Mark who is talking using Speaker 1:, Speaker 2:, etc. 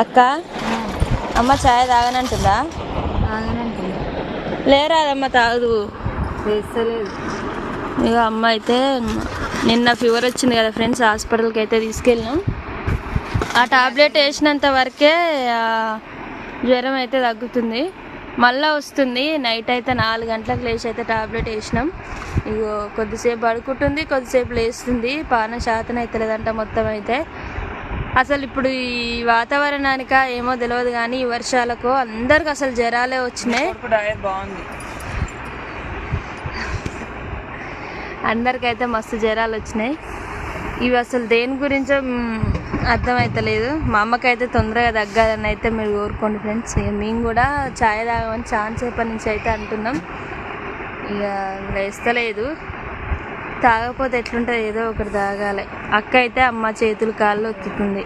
Speaker 1: అక్క అమ్మ ఛాయ్ తాగనంటుందా? లేరాదమ్మ తాగదు. ఇక అమ్మ అయితే నిన్న ఫీవర్ వచ్చింది కదా ఫ్రెండ్స్, హాస్పిటల్కి అయితే తీసుకెళ్ళినాం. ఆ టాబ్లెట్ వేసినంత వరకే జ్వరం అయితే తగ్గుతుంది, మళ్ళీ వస్తుంది. నైట్ అయితే 4 గంటలకు లేచి అయితే టాబ్లెట్ వేసినాం. ఇగో కొద్దిసేపు పడుకుంటుంది, కొద్దిసేపు లేస్తుంది. పాన శాతం అయితే లేదంట మొత్తం అయితే. అసలు ఇప్పుడు ఈ వాతావరణానిక ఏమో తెలియదు కానీ ఈ వర్షాలకు అందరికి అసలు జ్వరాలే వచ్చినాయి. అందరికైతే మస్తు జ్వరాలు వచ్చినాయి. ఇవి అసలు దేని గురించో అర్థమవుతలేదు. మా అమ్మకైతే తొందరగా తగ్గాలని అయితే మీరు కోరుకోండి ఫ్రెండ్స్. ఇక మేము కూడా ఛాయ్ తాగమని చాలా సేపటి నుంచి అయితే అంటున్నాం. ఇక వేస్తలేదు, తాగకపోతే ఎట్లుంటుంది, ఏదో ఒకటి తాగాలి. అక్క అయితే అమ్మ చేతులు కాళ్ళు ఒత్తుతుంది.